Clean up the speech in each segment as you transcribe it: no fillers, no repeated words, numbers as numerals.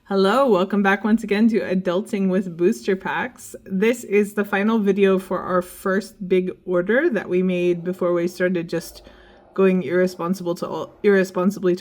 Hello, welcome back once again to Adulting with Booster Packs. This is the final video for our first big order that we made before we started just going irresponsibly to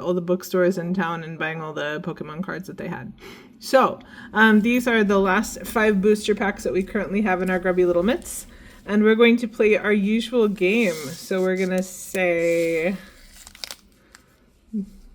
all the bookstores in town and buying all the Pokemon cards that they had. So, these are the last 5 booster packs that we currently have in our grubby little mitts. And we're going to play our usual game. So we're going to say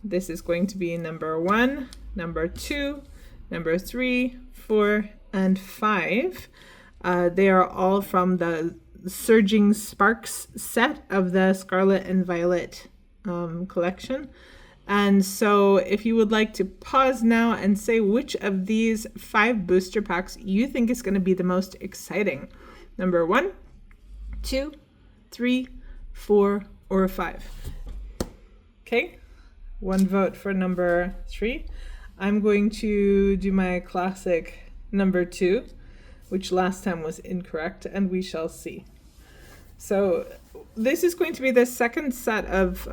this is going to be number 1, number 2, number 3, 4, and 5. They are all from the Surging Sparks set of the Scarlet and Violet collection. And so if you would like to pause now and say which of these 5 booster packs you think is going to be the most exciting. Number 1, 2, 3, 4, or 5. Okay, 1 vote for number 3. I'm going to do my classic number 2, which last time was incorrect, and we shall see. So this is going to be the second set of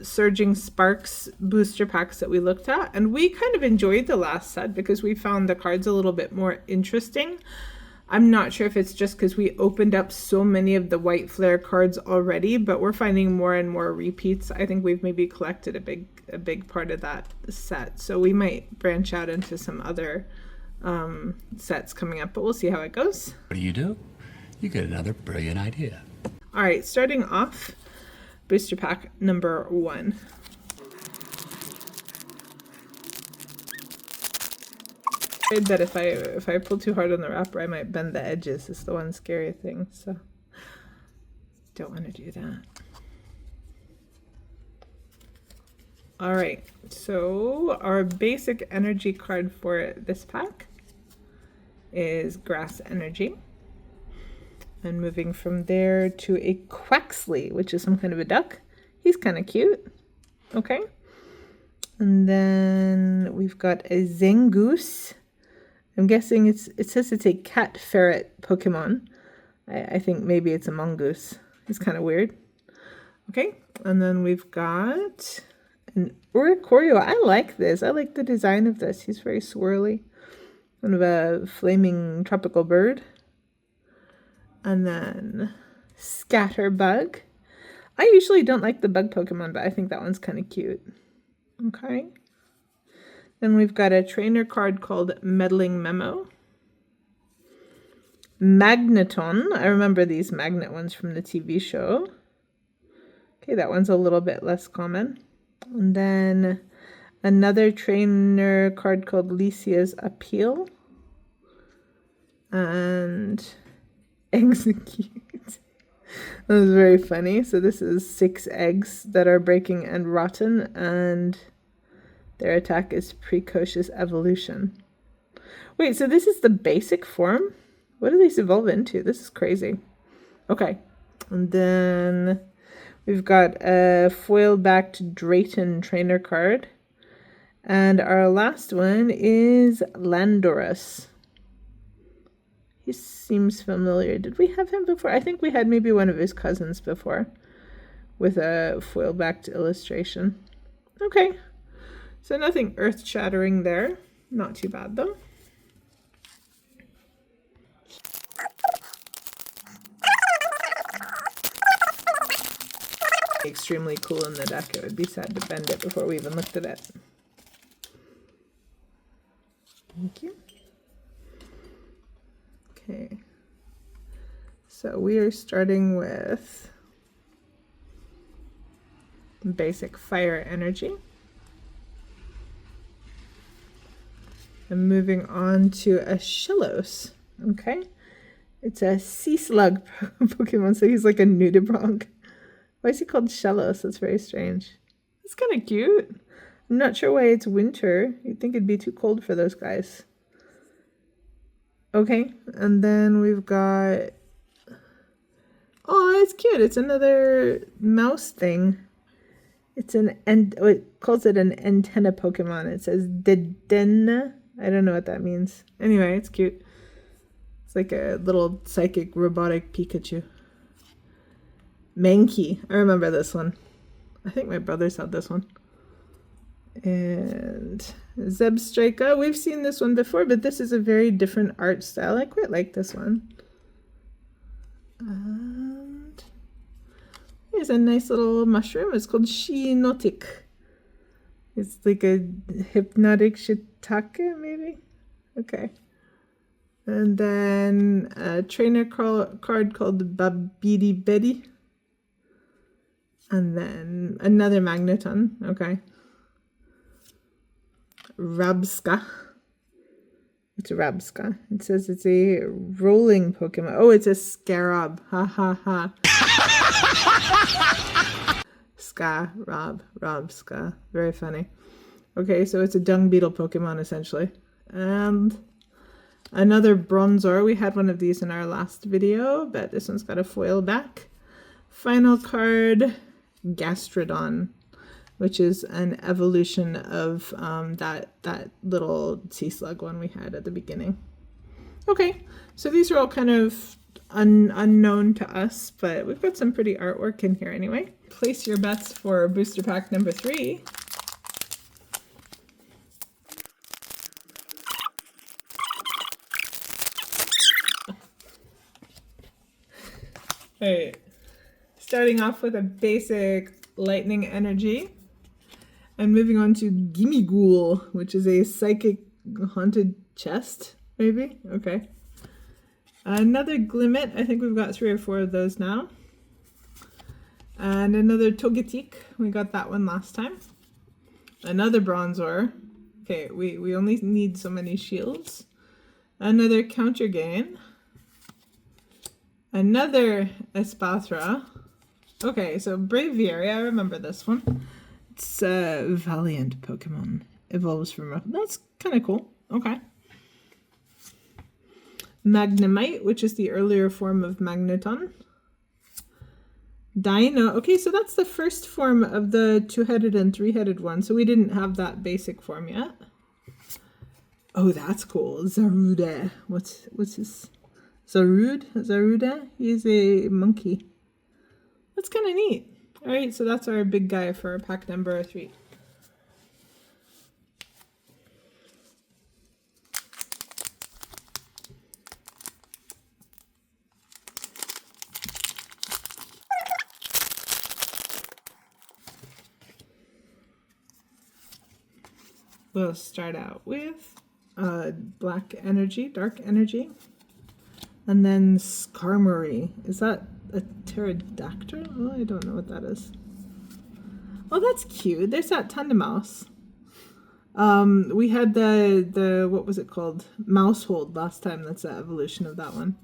Surging Sparks booster packs that we looked at, and we kind of enjoyed the last set because we found the cards a little bit more interesting. I'm not sure if it's just because we opened up so many of the White Flare cards already, but we're finding more and more repeats. I think we've maybe collected a big part of that set, so we might branch out into some other sets coming up, but we'll see how it goes. What do? You get another brilliant idea. All right, starting off, booster pack number 1. Afraid that if I pull too hard on the wrapper, I might bend the edges. Is the one scary thing, so don't want to do that. All right, so our basic energy card for this pack is Grass Energy. And moving from there to a Quaxley, which is some kind of a duck. He's kind of cute. Okay. And then we've got a Zangoose. I'm guessing it says it's a cat ferret Pokemon. I think maybe it's a mongoose. He's kind of weird. Okay. And then we've got an Oricorio. I like this. I like the design of this. He's very swirly. Kind of a flaming tropical bird. And then Scatterbug. I usually don't like the bug Pokemon, but I think that one's kind of cute. Okay. Then we've got a trainer card called Meddling Memo. Magneton. I remember these magnet ones from the TV show. Okay, that one's a little bit less common. And then another trainer card called Lycia's Appeal. And Execute. That was very funny. So this is 6 eggs that are breaking and rotten, and their attack is Precocious Evolution. Wait, so this is the basic form? What do these evolve into? This is crazy. Okay. And then we've got a foil-backed Drayton trainer card. And our last one is Landorus. He seems familiar. Did we have him before? I think we had maybe one of his cousins before with a foil-backed illustration. Okay. So nothing earth-shattering there. Not too bad, though. Extremely cool in the deck. It would be sad to bend it before we even looked at it. Thank you. Okay. So we are starting with basic fire energy. And moving on to a Shellos. Okay. It's a sea slug Pokemon, so he's like a nudibranch. Why is he called Shellos? That's very strange. It's kind of cute. I'm not sure why it's winter. You'd think it'd be too cold for those guys. Okay, and then we've got... Oh, it's cute. It's another mouse thing. It's it calls it an antenna Pokemon. It says Dedenne. I don't know what that means. Anyway, it's cute. It's like a little psychic robotic Pikachu. Mankey. I remember this one. I think my brothers had this one. And Zebstrika. We've seen this one before, but this is a very different art style. I quite like this one. And here's a nice little mushroom. It's called Shinotic. It's like a hypnotic shiitake, maybe? Okay. And then a trainer card called Babidi Betty. And then another Magneton. Okay. Rabska. It's a Rabska. It says it's a rolling Pokemon. Oh, it's a Scarab. Ha ha ha. Rabska. Very funny. Okay, so it's a dung beetle Pokemon essentially. And another Bronzor. We had one of these in our last video, but this one's got a foil back. Final card, Gastrodon, which is an evolution of that little sea slug one we had at the beginning. Okay, so these are all kind of unknown to us, but we've got some pretty artwork in here anyway. Place your bets for booster pack number 3. Alright, starting off with a basic lightning energy and moving on to Gimmighoul, which is a psychic haunted chest, maybe? Okay. Another Glimmet. I think we've got 3 or 4 of those now. And another Togetic. We got that one last time. Another Bronzor. Okay, we only need so many shields. Another Counter Gain. Another Espathra. Okay, so Braviary. I remember this one. It's a Valiant Pokemon. Evolves from... That's kind of cool. Okay. Magnemite, which is the earlier form of Magneton. Dino. Okay, so that's the first form of the 2-headed and 3-headed one. So we didn't have that basic form yet. Oh, that's cool. Zarude. What's his... Zarude? He's a monkey. That's kind of neat. All right, so that's our big guy for pack number 3. We'll start out with black energy, dark energy, and then Skarmory. Is that a pterodactyl? Oh, I don't know what that is. Oh, that's cute. There's that Tandemaus. We had the what was it called? Mousehold last time. That's the evolution of that one.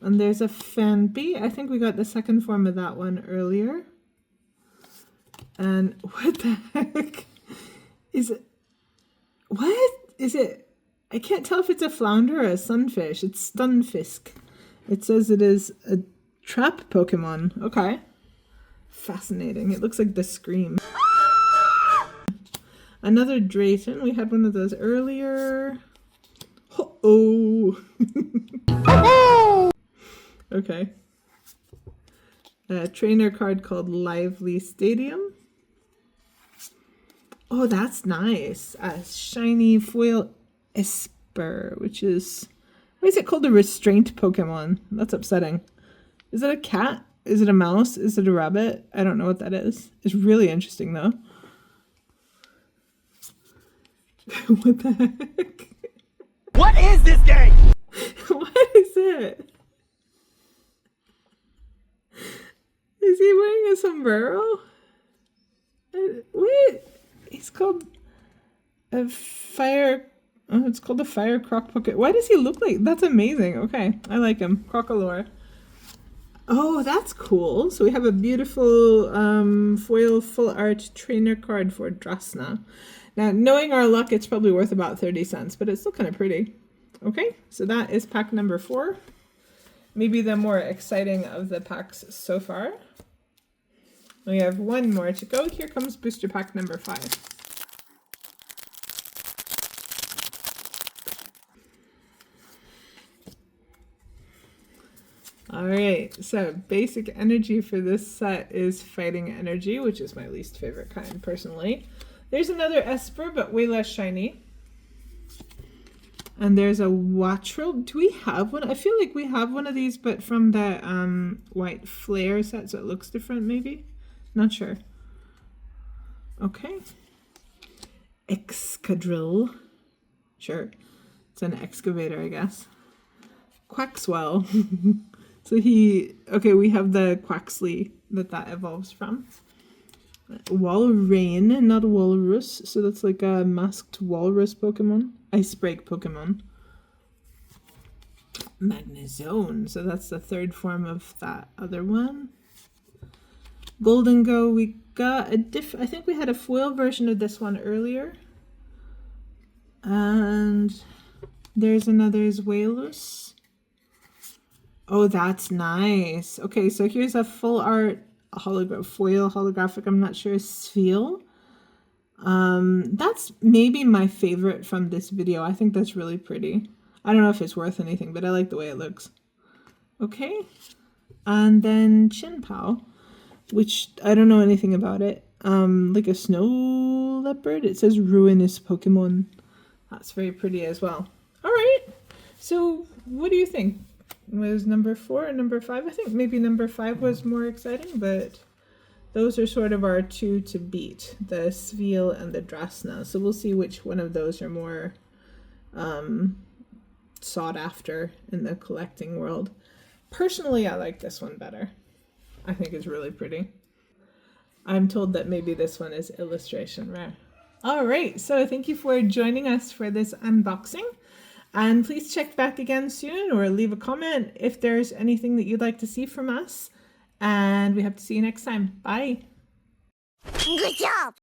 And there's a Fanpy. I think we got the second form of that one earlier. And what the heck is it? What is it? I can't tell if it's a flounder or a sunfish. It's Stunfisk. It says it is a trap Pokemon. Okay. Fascinating. It looks like the Scream. Another Drayton. We had one of those earlier. Oh. Okay. A trainer card called Lively Stadium. Oh, that's nice. A shiny foil Esper, which is... Why is it called a restraint Pokemon? That's upsetting. Is it a cat? Is it a mouse? Is it a rabbit? I don't know what that is. It's really interesting, though. What the heck? What is this game? What is it? Is he wearing a sombrero? What? He's called a fire... Oh, it's called a fire croc Pokemon. Why does he look like... That's amazing. Okay, I like him. Crocalore. Oh, that's cool. So we have a beautiful foil full art trainer card for Drasna. Now, knowing our luck, it's probably worth about 30 cents, but it's still kind of pretty. Okay, so that is pack number 4. Maybe the more exciting of the packs so far. We have one more to go. Here comes booster pack number 5. Alright, so basic energy for this set is fighting energy, which is my least favorite kind personally. There's another Esper, but way less shiny. And there's a Wattrel. Do we have one? I feel like we have one of these, but from the white flare set, so it looks different maybe. Not sure. Okay. Excadrill. Sure. It's an excavator, I guess. Quaxwell. So okay, we have the Quaxley that evolves from. Walrein, not a walrus, so that's like a masked walrus Pokemon. Icebreak Pokemon. Magnezone, so that's the third form of that other one. Golden Go, we got I think we had a foil version of this one earlier. And there's another Zweilous. Oh, that's nice. Okay, so here's a full art foil holographic, I'm not sure, Spheal. That's maybe my favorite from this video. I think that's really pretty. I don't know if it's worth anything, but I like the way it looks. Okay. And then Chinpow, which I don't know anything about it. Like a snow leopard. It says ruinous Pokemon. That's very pretty as well. All right. So what do you think? Was number 4 and number 5? I think maybe number 5 was more exciting, but those are sort of our two to beat, the Spheal and the Drasna. So we'll see which one of those are more sought after in the collecting world. Personally, I like this one better. I think it's really pretty. I'm told that maybe this one is illustration rare. All right, so thank you for joining us for this unboxing. And please check back again soon or leave a comment if there's anything that you'd like to see from us. And we hope to see you next time. Bye. Good job!